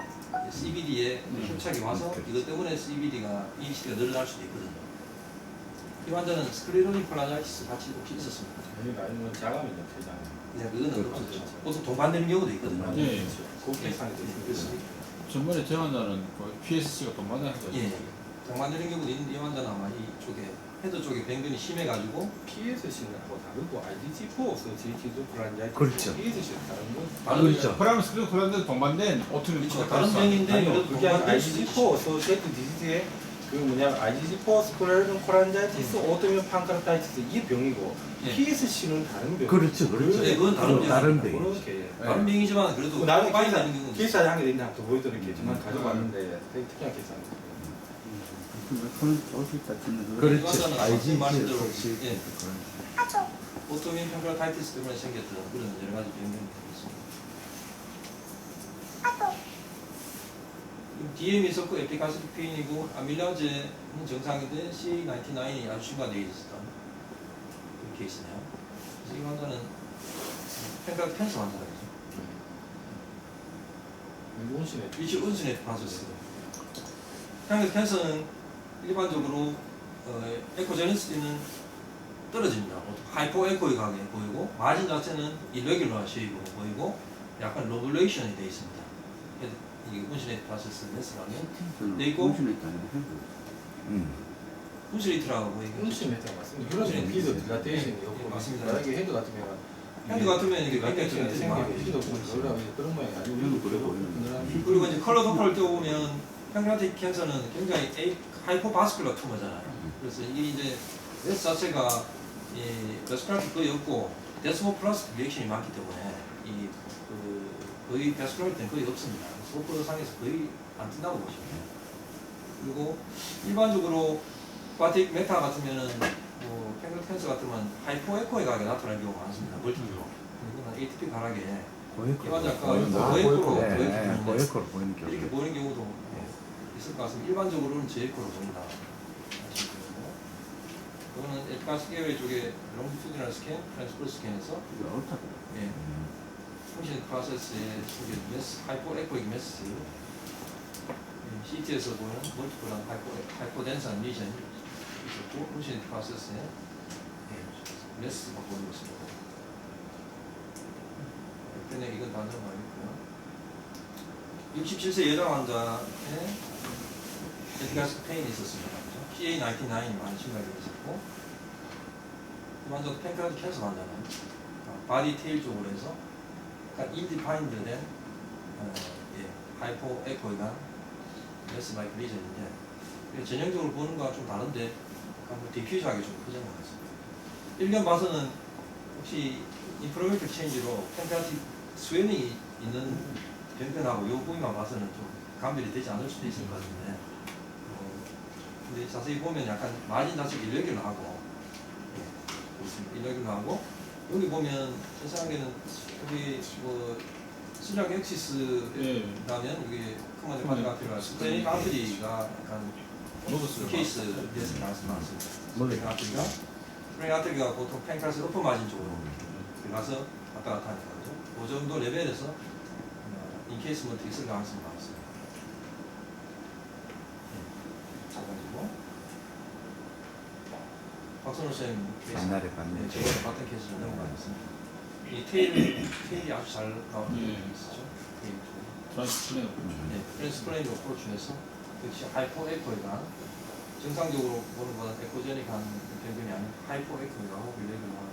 C: CBD에 협착이 와서 이것 때문에 CBD가 ECD가 늘어날 수도 있거든요. 이 환자는 스클레로징 플라니아이티스 같이 혹시 있었습니까?
A: 아니면 자가면역 퇴장.
C: 네, 그거는
B: 그렇죠.
C: 없었죠. 보통 동반되는 경우도 있거든요.
D: 예.
A: 그 계산이 되는
D: 전번에 제 환자는 그 PSC가 동반된 거죠.
C: 예, 동반되는 경우도 있는데 이 환자는 아마 이쪽에 헤드 쪽에 병변이 심해가지고
A: PSC는 하고 다르고 IgG4 GT2 플라니아이티스.
B: 그렇죠.
A: PSC는 다른 거.
C: 다른
B: 그렇죠.
D: 프라임 스크린 콜란데 동반된 오토미
C: 그렇죠. 다른 병인데
A: 아니요,
C: 그래도
A: 그게 아니라
C: 동반될 수도 있죠.
A: IgG4 어소시에이트 디지즈에 그 뭐냐면 IgG4 스크레로징 콜란자이티스 오토미온 판크라타이티스 이 병이고
C: 예.
A: PSC는 다른 병.
B: 그렇죠, 그렇죠.
C: 네, 그건 다른
B: 다른
C: 병이죠.
B: 병.
A: 그렇게.
C: 다른 병이지만 그래도
A: 나중에
C: 많이 나는 경우는
A: 기사에 한게 있는데 한번 더 보여드릴게요. 정말 가져왔는데 되게 특이한 기사입니다.
E: 그건 어디 같은 거.
B: 그렇지.
C: 이거는
B: IgG
C: 말씀대로,
B: 혹시
C: 예. 오토미온 판크라타이티스 때문에 생겼던 그런 여러 가지 병들이 있습니다. DM이 있었고 에피가스피인이고 아밀라제는 정상인데 CA99이 아주 심화되어 있었던 그런 케이스네요. 그래서 이 환자는 펜카 캔서 환자죠.
A: 온신에
C: 위치 온순에 파졌어요. 펜카 캔서는 일반적으로 에코제니스티는 떨어집니다. 하이포 에코이하게 보이고 마진 자체는 일레귤러 쉐입으로 보이고 약간 로블레이션이 되어 있습니다. 이게 온실레이트 프로세스 메스라면 네, 있고. 온실레이트라고 보이고
A: 온신에 맞습니다. 유로진 피드 딜라테이션이 없고
C: 맞습니다.
A: 만약에 헤드 같으면
C: 핸드 같으면 이게
A: 딜라테이션이
C: 몇
A: 생기게 피드 없고 그런 모양이 아니고
E: 이건 그래 보이는데.
C: 그리고 이제 컬러 도퍼를 떼어보면 팽크라틱 캔서는 굉장히 하이포바스큘러 투머잖아요. 그래서 이게 이제 메스 자체가 이 베스큘라티 거의 없고 데스모플라스 리액션이 많기 때문에 거의 베스큘라티는 거의 없습니다. 소포도 상에서 거의 안 뜬다고 보시면 돼요. 그리고 일반적으로 바틱 메타 같으면은 뭐 팽크라틱 캔서 같으면 하이포 에코이하게 나타나는 경우가 많습니다. 멀티플로. 이거는 ATP 가락에 이 환자 아까 고에코로
B: 고에코로 보이는 경우.
C: 이렇게 보이는 경우도 있을 것 같습니다. 일반적으로는 제에코로 보인다. 이거는 에피가스 계열 쪽에 롱티튜디널 스캔, 트랜스퍼 스캔에서 예, 펑션 프로세스에 생긴 메스, 하이포 에코익 메스, CT에서 보는 멀티플한 하이포덴산 리전이 있었고, 펑션 프로세스에 메스가 보이고 있습니다. 옆에 이건 다른 거 아니고요. 67세 여자 환자의 에피가스 페인이 있었습니다. CA99이 많이 심하게 있었고, 이 환자도 펜크라틱 캔서 환자는 바디 테일 쪽으로 해서 약간 인디파인드된 하이포 에코이가 메스 마이크 리전인데 전형적으로 보는 거와 좀 다른데 약간 디퓨즈하게 좀 크진 것 같습니다. 1년 봐서는 혹시 인프로메틱 체인지로 펜크라틱 스웨닝이 있는 변변하고 요 부위만 봐서는 좀 감별이 되지 않을 수도 있을 것 같은데 근데 자세히 보면 약간 마진 자체가 일레귤러하고 일레귤러하고 여기 보면 세상에는 여기 뭐 시작 엑시스라면 이게 커먼드 카드 아트리가 스프레인 아트리가 약간 케이스 데스 나왔습니다. 스프레인 아트리가 스프레인 아트리가 보통 펜크라스 오프 마진 쪽으로 들어가서 왔다 갔다 하는 거죠. 그 정도 레벨에서 인케이스먼트 있을 가능성이 많습니다. 박선호 쌤 케이스.
B: 옛날에 봤네.
C: 제가 맡은 케이스를 넘어가겠습니다. 이 테일이 아주 잘 나오는 게 있었죠. 테일 쪽.
D: 트랜스플레인
C: 네, 트랜스플레인 어프로치에서 역시 하이포 에코이가 정상적으로 보는 것보다 에코제닉한 변경이 아닌 하이포 에코이가 하고 빌레이를 하고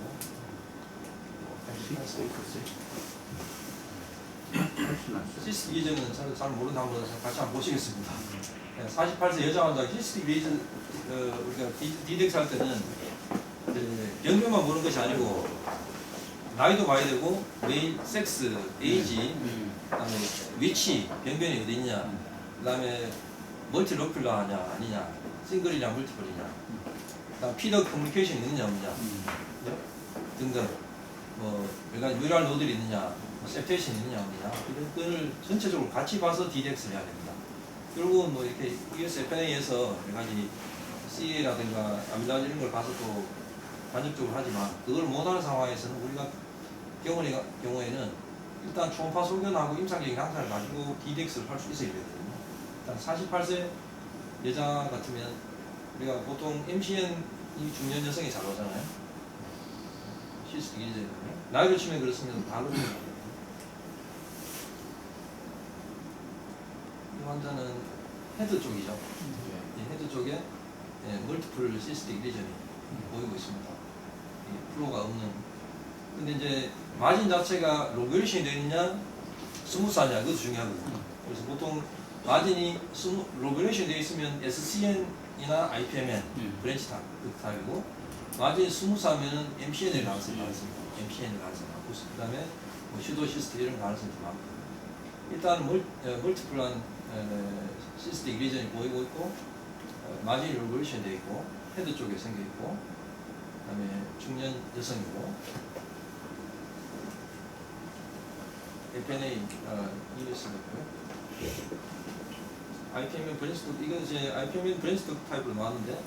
C: 시스틱 리전은 잘 모른다 한번 같이 한번 보시겠습니다. 48세 여자 환자 시스틱 리전 우리가 디덱스 할 때는 병변만 보는 것이 아니고 나이도 봐야 되고 메인 섹스, 에이지, 그다음에 위치, 병변이 어디 있냐, 그다음에 멀티로큘러 하냐 아니냐, 싱글이냐 멀티플이냐, 그다음 피더 커뮤니케이션이 있느냐 없느냐 등등 뭐 여러 가지 유랄 노들이 있느냐, 셉테이션이 있느냐 없느냐 이런 걸 전체적으로 같이 봐서 디덱스를 해야 됩니다. 결국은 뭐 이렇게 US FNA에서 여러 가지 CA라든가 아밀라제 이런 걸 봐서 또 간접적으로 하지만 그걸 못하는 상황에서는 우리가 경우에는 일단 초음파 소견하고 임상적인 강사를 가지고 DDX를 할 수 있어야 되거든요. 일단 48세 여자 같으면 우리가 보통 MCN이 중년 여성이 잘 오잖아요. 시스트 기재는 나이를 치면 그렇습니다. 다 그렇습니다. 이 환자는 헤드 쪽이죠. 이 헤드 쪽에 멀티플 시스틱 리전이 보이고 있습니다. 플로가 없는. 근데 이제 마진 자체가 로그레이션이 되어 있느냐 스무스하냐 그것도 중요하거든요. 그래서 보통 마진이 로그레이션이 되어 있으면 SCN이나 IPMN 브랜치 타입이고 마진이 스무스하면 MCN을 가능성이 많습니다. MCN을 가능성이 많고 그 다음에 뭐 슈도 시스트 이런 가능성이 좀 많고 일단 멀티플한 시스틱 리전이 보이고 있고 마진이 로그레이션이 되어 있고 헤드 쪽에 생겨 있고 그 다음에 중년 여성이고 FNA ES였고요. IPMN 브랜치도 이건 이제 IPMN 브랜치도 타입으로 나왔는데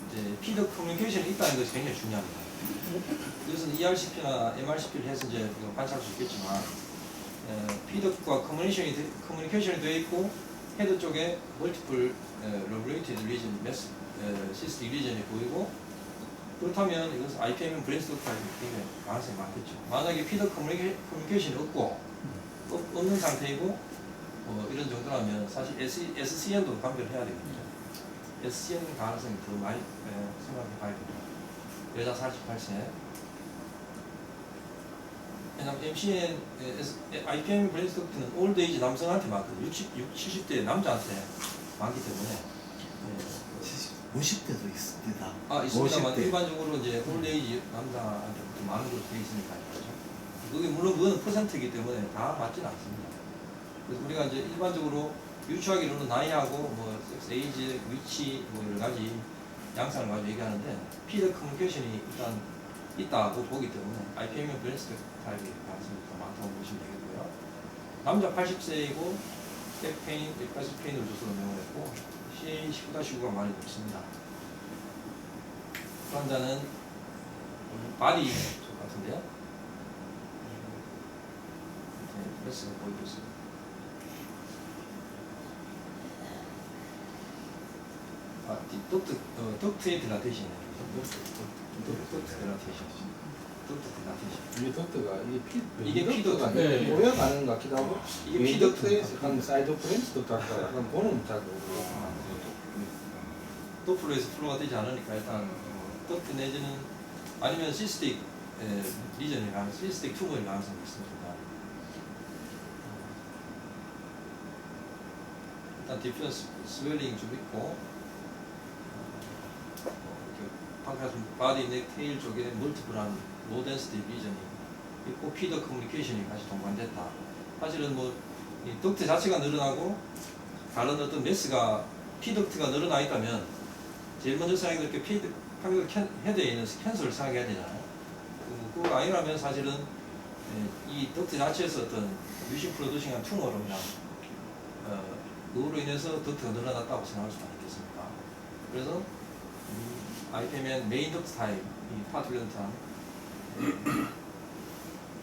C: 이제 피드 커뮤니케이션이 있다는 것이 굉장히 중요합니다. 이것은 ERCP나 MRCP를 해서 이제 관찰할 수 있겠지만 피드과 커뮤니케이션이 되어 있고 헤드 쪽에 멀티플 로그레이티드 리전 시스틱 리전이 보이고 그렇다면 이것은 IPMN 브랜치도 타입이 굉장히 가능성이 많겠죠. 만약에 피드 커뮤니케이션이 없고 없는 상태이고 이런 정도라면 사실 SCN도 감별해야 되거든요. SCN 가능성이 더 많이 생각해 봐야 됩니다. 여자 48세. 왜냐하면 MCN, IPM 브랜치도크는 올드에이지 남성한테 많거든요. 70대 남자한테 많기 때문에
B: 50대도 있습니다.
C: 있습니다만
B: 50대.
C: 일반적으로 이제 올드에이지 남자한테 더 많은 걸로 되어 있으니까 그렇죠. 그게 물론 그건 퍼센트이기 때문에 다 맞지는 않습니다. 그래서 우리가 이제 일반적으로 유추하기로는 나이하고 뭐 섹스, 에이지, 위치 뭐 여러 가지 양상을 가지고 얘기하는데 피드 커뮤니케이션이 일단 있다고 보기 때문에 IPM은 브랜치 타입이 가능성이 더 많다고 보시면 되겠고요. 남자 80세이고 백페인, 백가시 페인을 주소로 명했고 C19-9가 많이 높습니다. 그 환자는 바디 쪽 같은데요. 프레스가 보이고 있습니다. 덕트의 딜라테이션이에요. 덕트 딜라테이션.
F: 이게 덕트가
C: 이게 피덕트가
D: 네.
F: 모여가는 것 같기도 하고
C: 이게
F: 이
C: 피덕트에
F: 덕트에 약간 사이드 프렌치도 할까 약간 보는 잘 모르고
C: 도플로에서 플로가 되지 않으니까 일단 덕트 내지는 아니면 시스틱 리전이 가능성, 시스틱 투머의 가능성이 있습니다. 일단 디퓨전 스웰링 좀 있고 방카스 바디 넥 테일 쪽에 멀티플한 로 덴시티 리전이 있고 피더 커뮤니케이션이 같이 동반됐다. 사실은 뭐 이 덕트 자체가 늘어나고 다른 어떤 매스가 피덕트가 늘어나 있다면 제일 먼저 생각이 이렇게 피드 헤드에 있는 캔서를 생각해야 되잖아요. 그거 아니라면 사실은 이 덕트 자체에서 어떤 뮤신 프로듀싱한 튜머로 그냥 그거로 인해서 덕트가 늘어났다고 생각할 수가 있겠습니까? 그래서 IPMN 메인 덕트 타입, 이 파트런트한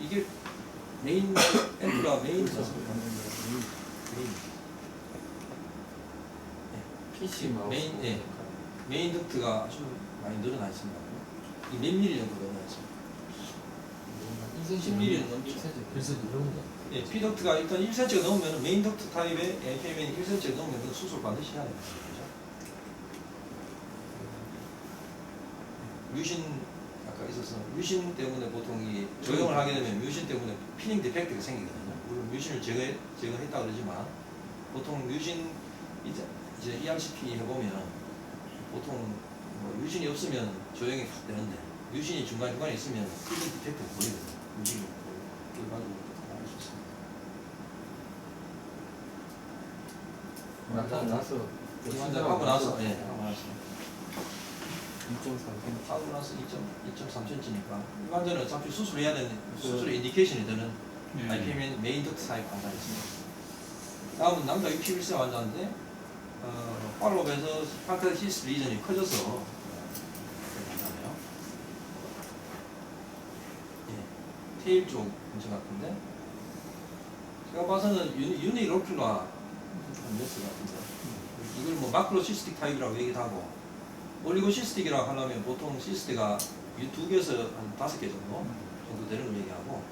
C: 이게 메인 앰프가 메인
F: PC 마우스
C: 메인 메인 덕트가 아주 많이 늘어나 있습니다. 이 몇 미리 정도 늘어나 있습니다. 10mm는 넘죠.
F: 그래서 이런 거
C: 예, P 덕트가 일단 1cm가 넘으면 메인 덕트 타입의 APM이 1cm가 넘으면 그 수술 반드시 해야 됩니다. 뮤신 아까 있어서 뮤신 때문에 보통 이 조형을 하게 되면 뮤신 때문에 피닝 디펙트가 생기거든요. 물론 뮤신을 제거했다 그러지만 보통 뮤신 이제 ERCP 해보면 보통 뭐 뮤신이 없으면 조형이 확 되는데 뮤신이 중간중간에 있으면 피닝 디펙트가 보이거든요. 뮤신이 보이고 그걸 가지고 알 수 있습니다.
F: 나타나서
C: 하고 나서 예 하고 나서
F: 2.3cm
C: 하고 나서 2.3cm니까 일반적으로 어차피 수술해야 되는 수술의 인디케이션이 되는 IPMN 메인 덕트 타입 환자 있습니다. 다음은 남자 61세 환자인데 팔로업에서 파크시스 리전이 커져서 환자네요. 테일 쪽 근처 같은데 제가 봐서는 유니로큘라 메스 같은데 이걸 뭐 마크로시스틱 타입이라고 얘기도 하고 올리고시스틱이라고 하려면 보통 시스트가 두 개에서 한 5개 정도 되는 걸 얘기하고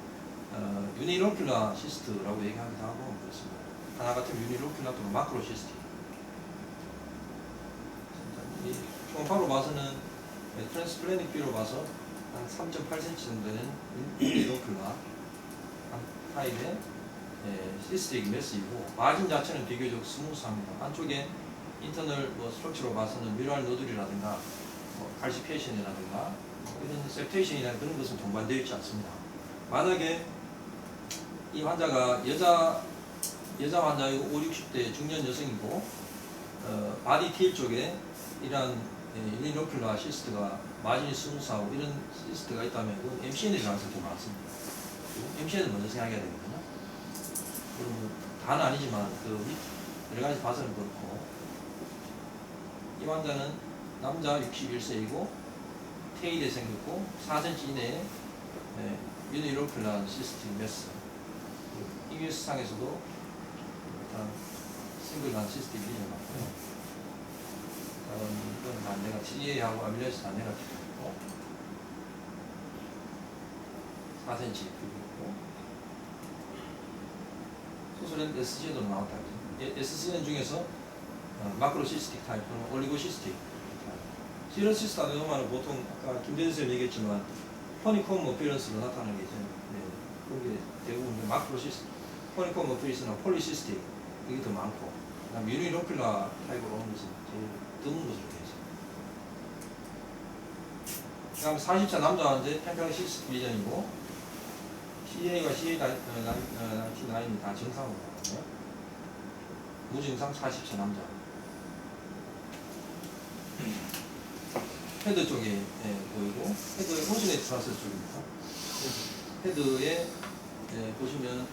C: 유니로큘라 시스트라고 얘기하기도 하고 그렇습니다. 하나 같은 유니로큘라 또는 마크로시스틱. 이 초음파로 봐서는 트랜스플래닛 뷰로 봐서 한 3.8cm 정도 되는 유니로큘라 타입의 시스틱 메스이고 마진 자체는 비교적 스무스합니다. 안쪽에 인터널 뭐 스트럭처로 봐서는 뮤랄 노들이라든가 뭐 칼시피에이션이라든가 이런 셉테이션이나 그런 것은 동반되어 있지 않습니다. 만약에 이 환자가 여자 환자이고 5, 60대 중년 여성이고 바디 테일 쪽에 이러한 유니로큘라 시스트가 마진이 스무스하고 이런 시스트가 있다면 그건 MCN일 가능성이 더 많습니다. MCN을 먼저 생각해야 되거든요. 그리고 다는 아니지만 그 여러 가지 봐서는 그렇고 이 환자는 남자 61세이고 테일에 생겼고 4cm 이내에 유니로큘라 시스틱 메스 EBS 상에서도 일단 싱글한 시스틱 리전 같고요. 이건 안내가 GA하고 아밀레이스 안내가 있고 4cm 있고 소설엔 SCN도 나왔다. SCN 중에서 마크로시스틱 타입 또는 올리고시스틱 타입. 시러시스트 아데노마는 보통 아까 김대준 선생님이 얘기했지만 허니콤 어피런스로 나타나는 게 그게 대부분 마크로시스틱, 허니콤 어피런스나 폴리시스틱 이게 더 많고 그다음 유니로큘라 타입으로 오는 것은 제일 드문 것으로 되어 있습니다. 그다음 40차 남자 환자 펜타시스틱 비전이고 CA와 CA-9이 다 정상으로 나오고요. 무증상 40차 남자. 헤드 쪽에 보이고 헤드의 호시네이트 프로세스 쪽입니다. 헤드에 보시면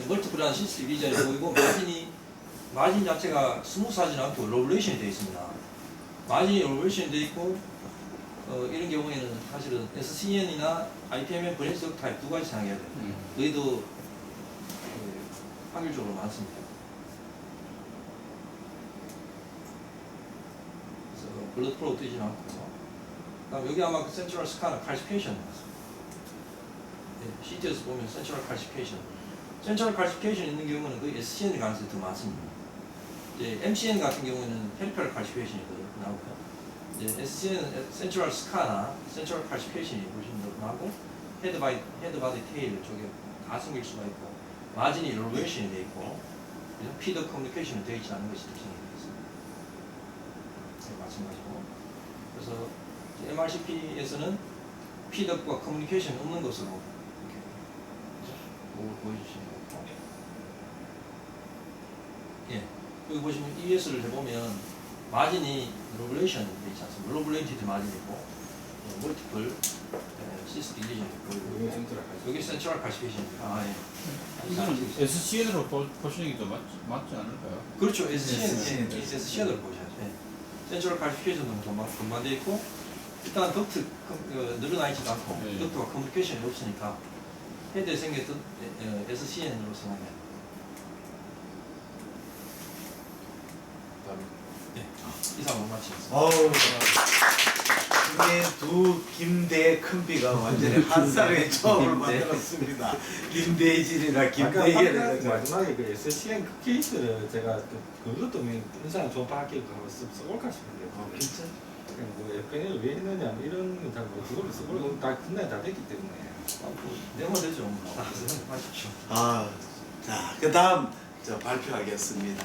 C: 멀티플한 시스템 비전이 보이고 마진 자체가 스무스하지 않고 로블레이션이 되어 있습니다. 마진이 로블레이션이 되어 있고 이런 경우에는 사실은 SCN이나 IPMN 브레인스 타입 두 가지 생각해야 돼요. 너희도 확률적으로 많습니다. 그래서 블러드 플로우 뜨지는 않고 그다음 여기 아마 그 센트럴 스카너 칼시피케이션 같습니다. CT에서 보면 센트럴 칼시피케이션 센트럴 칼시피케이션 있는 경우는 그 SCN 가능성이 더 많습니다. 이제 MCN 같은 경우에는 페리페럴 칼시피케이션이 더 나오고요. 이제 SCN 센트럴 스카나 센트럴 칼시피케이션이 훨씬 더 나고 헤드 바디 테일 쪽에 다 생길 수가 있고 마진이 로레이션이 되어 있고 피드 커뮤니케이션이 되어 있지 않은 것이 특징이 되겠습니다. 네, 마찬가지고 그래서 MRCP에서는 피드과 커뮤니케이션이 없는 것으로 이렇게 보여주시는 거고 예, 여기 보시면 EBS를 해보면 마진이 로블레이션 되어 있지 않습니까? 로블레이티드 마진이고 멀티플 시스틱 리전이 보이고 여기 센트럴 칼시피케이션입니다. 아, 예.
D: 이거는 SCN으로 보시는 게 더 맞지 않을까요?
C: 그렇죠. SCN으로 보셔야죠. 네. 센트럴 칼시피케이션도 금방 되어 있고 일단 덕트 늘어나 있지도 않고
D: 네.
C: 덕트와 커뮤니케이션이 없으니까 헤드에 생겼던 SCN으로 생각해요. 네. 이상으로 마치겠습니다.
B: 어우, 이게 두 김대의 큰비가 완전히 한 쌍의 조합을 만들었습니다. 김대진이나 김대희라
F: 마지막에 그 SCN 그 케이스를 제가 그것도 인상 좀 바뀌고 한번 써볼까 싶은데요.
B: 진짜?
F: 그냥 뭐 FN을 왜 했느냐 뭐 이런 건 그걸로 써보려고 다 끝나야 다 됐기 때문에.
C: 내면 되죠. 하십시오.
B: 자, 그 다음 발표하겠습니다.